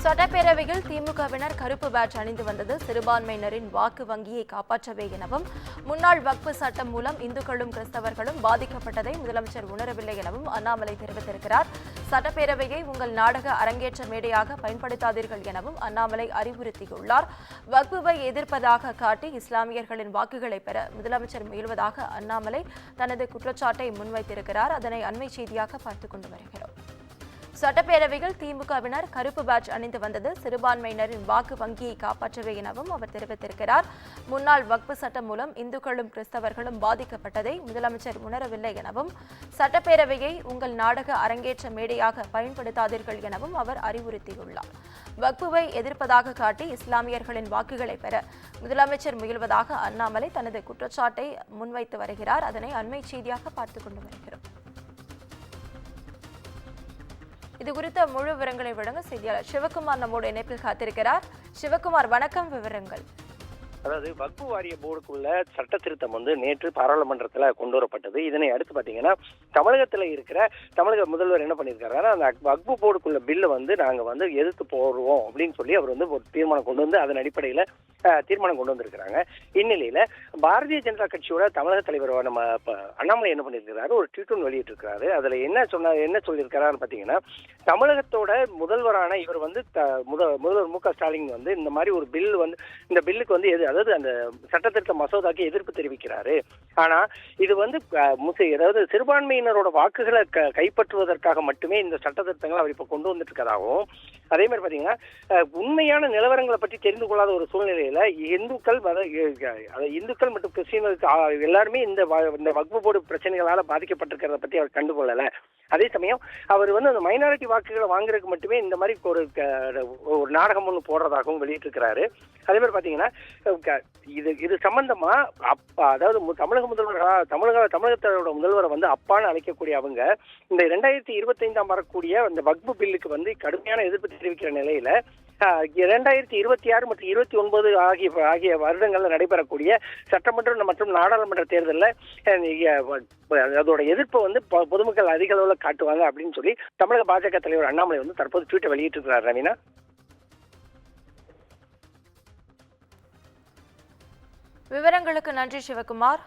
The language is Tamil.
சட்டப்பேரவையில் திமுகவினர் கருப்பு பேட்ஜ் அணிந்து வந்தது சிறுபான்மையினரின் வாக்கு வங்கியை காப்பாற்றவே எனவும் முன்னாள் வக்பு சட்டம் மூலம் இந்துக்களும் கிறிஸ்தவர்களும் பாதிக்கப்பட்டதை முதலமைச்சர் உணரவில்லை எனவும் அண்ணாமலை தெரிவித்திருக்கிறார். சட்டப்பேரவையை உங்கள் நாடக அரங்கேற்ற மேடையாக பயன்படுத்தாதீர்கள் எனவும் அண்ணாமலை அறிவுறுத்தியுள்ளார். வக்புவை எதிர்ப்பதாக காட்டி இஸ்லாமியர்களின் வாக்குகளை பெற முதலமைச்சர் முயல்வதாக அண்ணாமலை தனது குற்றச்சாட்டை முன்வைத்திருக்கிறார். அதனை அண்மை செய்தியாக பார்த்துக் கொண்டு வருகிறோம். சட்டப்பேரவையில் திமுகவினர் கருப்பு பேட்ஜ் அணிந்து வந்தது சிறுபான்மையினரின் வாக்கு வங்கியை காப்பாற்றவே எனவும் அவர் தெரிவித்திருக்கிறார். முன்னாள் வக்பு சட்டம் மூலம் இந்துக்களும் கிறிஸ்தவர்களும் பாதிக்கப்பட்டதை முதலமைச்சர் உணரவில்லை எனவும் சட்டப்பேரவையை உங்கள் நாடக அரங்கேற்ற மேடையாக பயன்படுத்தாதீர்கள் எனவும் அவர் அறிவுறுத்தியுள்ளார். வக்புவை எதிர்ப்பதாக காட்டி இஸ்லாமியர்களின் வாக்குகளை பெற முதலமைச்சர் முயல்வதாக அண்ணாமலை தனது குற்றச்சாட்டை முன்வைத்து வருகிறார். அதனை அண்மை செய்தியாக பார்த்துக் கொண்டு வருகிறோம். இது குறித்த முழு விவரங்களை வழங்க செய்தியாளர் சிவகுமார் நம்மோடு இணைப்பில் காத்திருக்கிறார். சிவகுமார், வணக்கம். விவரங்கள். அதாவது வக்பு வாரிய போர்டுக்குள்ள சட்ட திருத்தம் நேற்று பாராளுமன்றத்துல கொண்டு வரப்பட்டது. இதனை அடுத்து பாத்தீங்கன்னா தமிழகத்துல இருக்கிற தமிழக முதல்வர் என்ன பண்ணியிருக்காரு, அந்த வக்பு போர்டுக்குள்ள பில்லை நாங்க எதிர்த்து போடுவோம் அப்படின்னு சொல்லி அவர் ஒரு தீர்மானம் கொண்டு வந்து அதன் அடிப்படையில தீர்மானம் கொண்டு வந்திருக்கிறாங்க. இந்நிலையில பாரதிய ஜனதா கட்சியோட தமிழக தலைவர் நம்ம அண்ணாமலை என்ன பண்ணியிருக்கிறாரு, ஒரு ட்வீட் ஒன்று வெளியிட்டிருக்கிறாரு. அதுல என்ன சொல்லியிருக்கிறாருன்னு பாத்தீங்கன்னா, தமிழகத்தோட முதல்வரான இவர் முதல்வர் மு க ஸ்டாலின் இந்த மாதிரி ஒரு பில் இந்த பில்லுக்கு அதாவது அந்த சட்டத்திருத்த மசோதாக்கு எதிர்ப்பு தெரிவிக்கிறாரு. ஆனா இது அதாவது சிறுபான்மையினரோட வாக்குகளை கைப்பற்றுவதற்காக மட்டுமே இந்த சட்டத்திருத்தங்களை அவர் இப்ப கொண்டு வந்துட்டு இருக்கதாகவும், அதே மாதிரி பாத்தீங்கன்னா உண்மையான நிலவரங்களை பற்றி தெரிந்து கொள்ளாத ஒரு சூழ்நிலையில இந்துக்கள் மற்றும் கிறிஸ்டியன்களுக்கு எல்லாருமே இந்த வக்பு போர்டு பிரச்சனைகளால பாதிக்கப்பட்டிருக்கிறத பத்தி அவர் கண்டுகொள்ளல. அதே சமயம் அவர் அந்த மைனாரிட்டி வாக்குகளை வாங்குறதுக்கு மட்டுமே இந்த மாதிரி ஒரு நாடகம் ஒன்று போடுறதாகவும் வெளியிட்டிருக்கிறாரு. அதே மாதிரி பாத்தீங்கன்னா இது சம்பந்தமா அதாவது தமிழக தமிழகத்தோட முதல்வரை அப்பான்னு அழைக்கக்கூடிய அவங்க இந்த 2025 வரக்கூடிய அந்த வக்பு பில்லுக்கு கடுமையான எதிர்ப்பு தெரிவிக்கிற நிலையில 2026 மற்றும் 29 ஆகிய வருடங்கள்ல நடைபெறக்கூடிய சட்டமன்ற மற்றும் நாடாளுமன்ற தேர்தலில் அதோட எதிர்ப்பை பொதுமக்கள் அதிக அளவில் காட்டுவாங்க அப்படின்னு சொல்லி தமிழக பாஜக தலைவர் அண்ணாமலை தற்போது ட்வீட்டை வெளியிட்டிருக்கிறார். ரவீனா, விவரங்களுக்கு நன்றி சிவகுமார்.